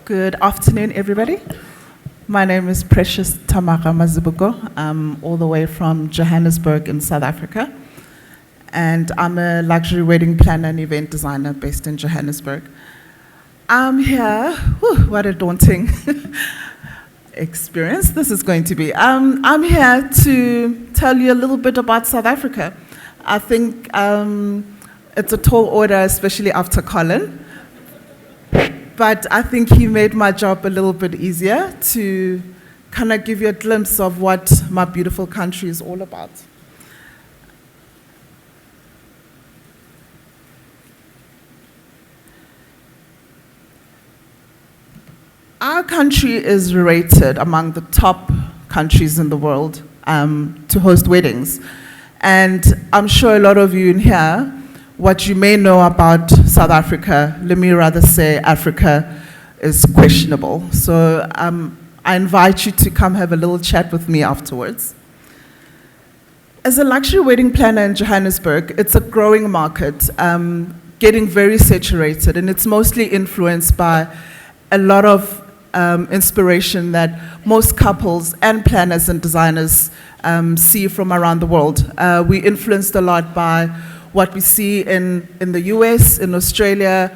Good afternoon, everybody. My name is Precious Tamara Mazibuko. I'm all the way from Johannesburg in South Africa. And I'm a luxury wedding planner and event designer based in Johannesburg. I'm here, what a daunting experience this is going to be. I'm here to tell you a little bit about South Africa. I think it's a tall order, especially after Colin. But I think he made my job a little bit easier to kind of give you a glimpse of what my beautiful country is all about. Our country is rated among the top countries in the world to host weddings. And I'm sure a lot of you in here, what you may know about South Africa, let me rather say Africa, is questionable. So I invite you to come have a little chat with me afterwards. As a luxury wedding planner in Johannesburg, it's a growing market, getting very saturated, and it's mostly influenced by a lot of inspiration that most couples and planners and designers see from around the world. We're influenced a lot by what we see in the US, in Australia,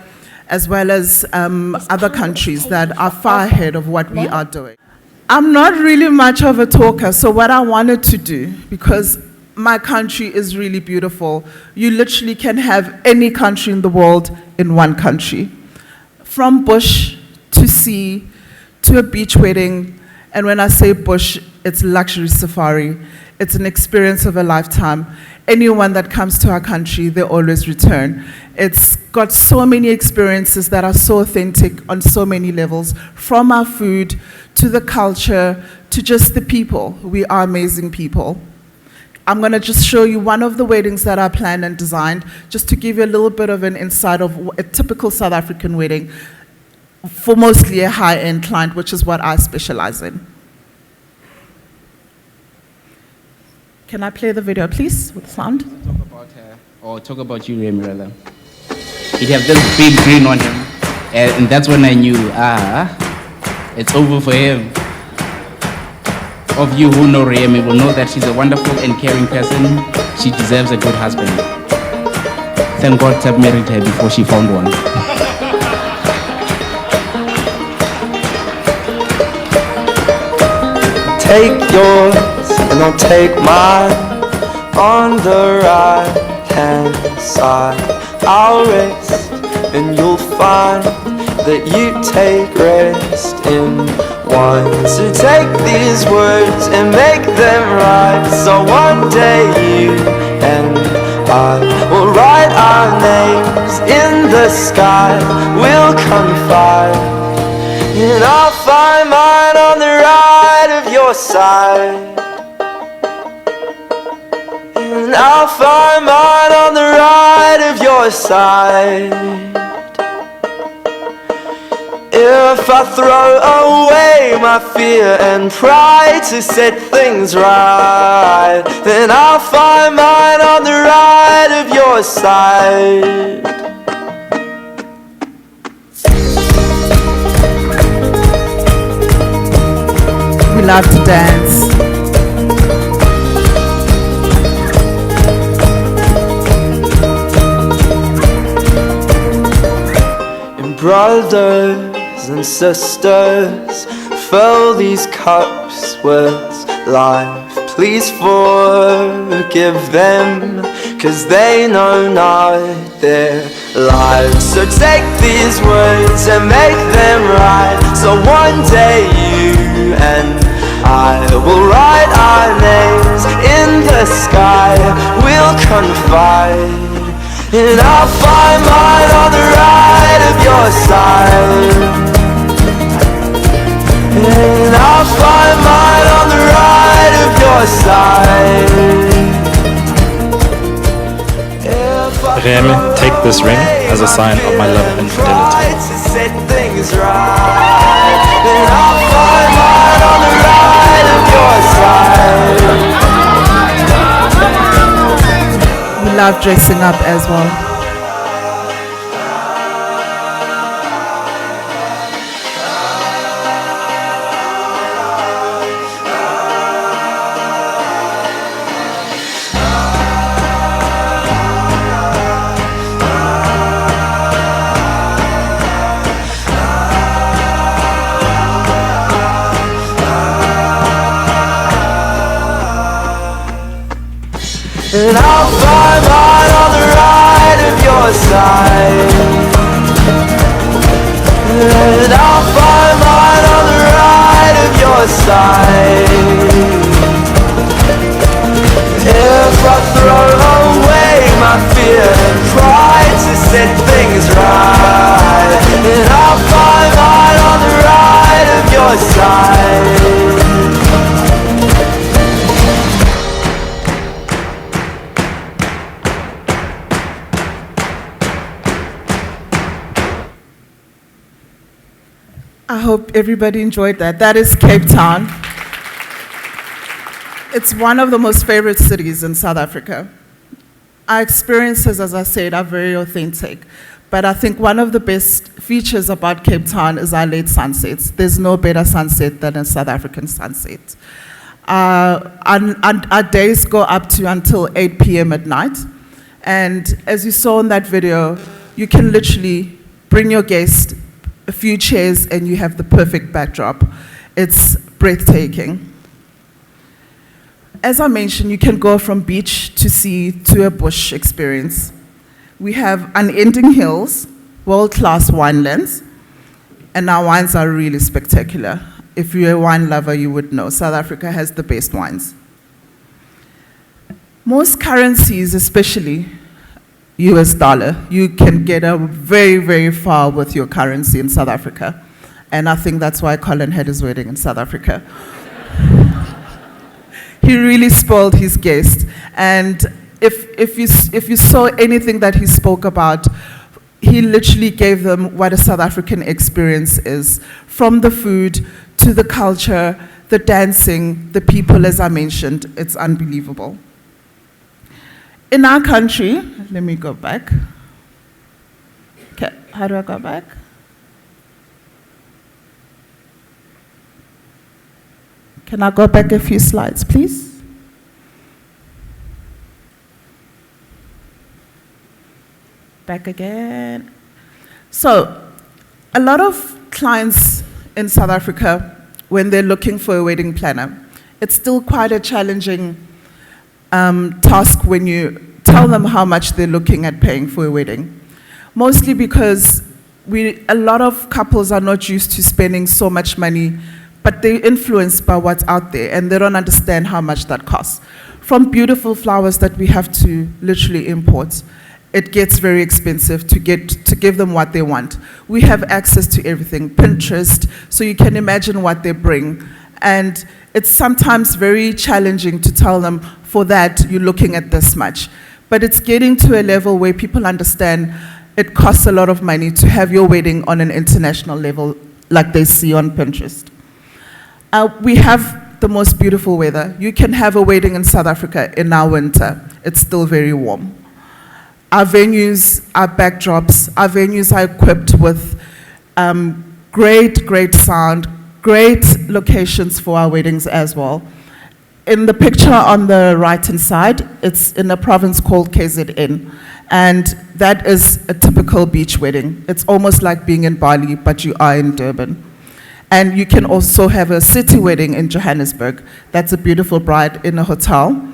as well as other countries that are far ahead of what we are doing. I'm not really much of a talker, so what I wanted to do, because my country is really beautiful, you literally can have any country in the world in one country. From bush to sea to a beach wedding, and when I say bush, it's luxury safari. It's an experience of a lifetime. Anyone that comes to our country, they always return. It's got so many experiences that are so authentic on so many levels, from our food to the culture to just the people. We are amazing people. I'm going to just show you one of the weddings that I planned and designed, just to give you a little bit of an insight of a typical South African wedding for mostly a high-end client, which is what I specialize in. Can I play the video, please, with sound? Talk about her, or talk about you, Remy, rather. He'd have this big grin on him, and that's when I knew, it's over for him. Of you who know Remy will know that she's a wonderful and caring person. She deserves a good husband. Thank God Tab married her before she found one. Take yours and I'll take mine. On the right hand side I'll rest, and you'll find that you take rest in one. So take these words and make them right, so one day you and I will write our names in the sky. We'll confide, and I'll find mine on the right of your side, and I'll find mine on the right of your side. If I throw away my fear and pride to set things right, then I'll find mine on the right of your side. We love to dance. And brothers and sisters, fill these cups with life. Please forgive them, 'cause they know not their lives. So take these words and make them right, so one day you and I will write our names in the sky. We'll confide, and I'll find mine on the right of your side, and I'll find mine on the right of your side. Remy, take this ring as a sign of my love and fidelity. To set things right, and I'll find mine on the right of your side. We love dressing up as well. I hope everybody enjoyed that. That is Cape Town. It's one of the most favorite cities in South Africa. Our experiences, as I said, are very authentic. But I think one of the best features about Cape Town is our late sunsets. There's no better sunset than a South African sunset. Our days go up to until 8 p.m. at night. And as you saw in that video, you can literally bring your guest, a few chairs, and you have the perfect backdrop. It's breathtaking. As I mentioned, you can go from beach to sea to a bush experience. We have unending hills, world-class winelands, and our wines are really spectacular. If you're a wine lover, you would know South Africa has the best wines. Most currencies, especially US dollar, you can get very, very far with your currency in South Africa. And I think that's why Colin had his wedding in South Africa. He really spoiled his guest. And if you saw anything that he spoke about, he literally gave them what a South African experience is. From the food to the culture, the dancing, the people, as I mentioned, it's unbelievable. In our country, let me go back. Okay, how do I go back? Can I go back a few slides, please? Back again. So, a lot of clients in South Africa, when they're looking for a wedding planner, it's still quite a challenging task when you tell them how much they're looking at paying for a wedding. Mostly because a lot of couples are not used to spending so much money, but they're influenced by what's out there, and they don't understand how much that costs. From beautiful flowers that we have to literally import, it gets very expensive to give them what they want. We have access to everything, Pinterest, so you can imagine what they bring. And it's sometimes very challenging to tell them, for that, you're looking at this much. But it's getting to a level where people understand it costs a lot of money to have your wedding on an international level, like they see on Pinterest. We have the most beautiful weather. You can have a wedding in South Africa in our winter. It's still very warm. Our venues, our backdrops, our venues are equipped with great sound, great locations for our weddings as well. In the picture on the right-hand side, it's in a province called KZN, and that is a typical beach wedding. It's almost like being in Bali, but you are in Durban. And you can also have a city wedding in Johannesburg. That's a beautiful bride in a hotel.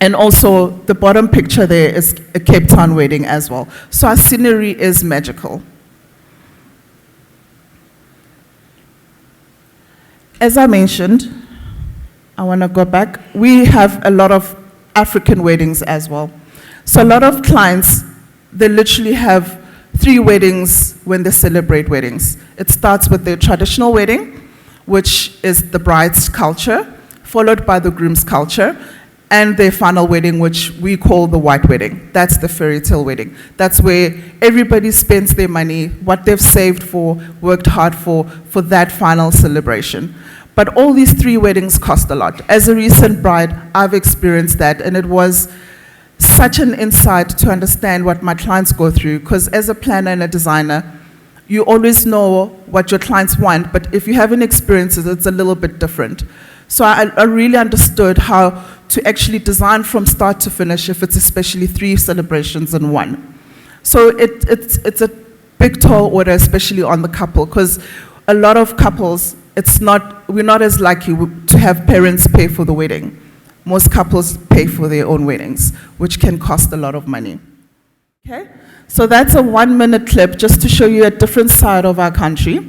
And also, the bottom picture there is a Cape Town wedding as well. So our scenery is magical. As I mentioned, I want to go back. We have a lot of African weddings as well. So a lot of clients, they literally have 3 weddings when they celebrate weddings. It starts with their traditional wedding, which is the bride's culture, followed by the groom's culture, and their final wedding, which we call the white wedding. That's the fairy tale wedding. That's where everybody spends their money, what they've saved for, worked hard for that final celebration. But all these 3 weddings cost a lot. As a recent bride, I've experienced that, and it was such an insight to understand what my clients go through, because as a planner and a designer, you always know what your clients want, but if you haven't experienced it, it's a little bit different. So I really understood how to actually design from start to finish, if it's especially 3 celebrations in one. So it's a big tall order, especially on the couple, because a lot of couples, we're not as lucky to have parents pay for the wedding. Most couples pay for their own weddings, which can cost a lot of money. Okay, so that's a 1-minute clip just to show you a different side of our country.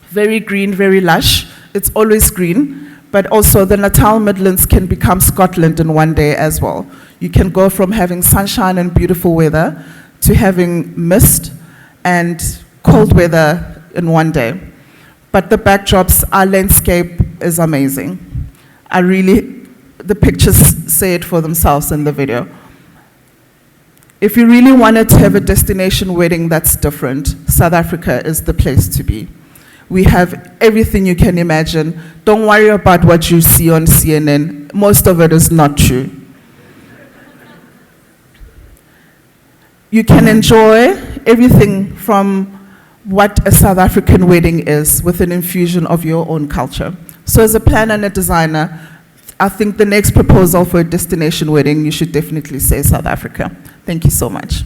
Very green, very lush. It's always green, but also the Natal Midlands can become Scotland in one day as well. You can go from having sunshine and beautiful weather to having mist and cold weather in one day. But the backdrops, our landscape is amazing. The pictures say it for themselves in the video. If you really wanted to have a destination wedding that's different, South Africa is the place to be. We have everything you can imagine. Don't worry about what you see on CNN. Most of it is not true. You can enjoy everything from what a South African wedding is with an infusion of your own culture. So as a planner and a designer, I think the next proposal for a destination wedding, you should definitely say South Africa. Thank you so much.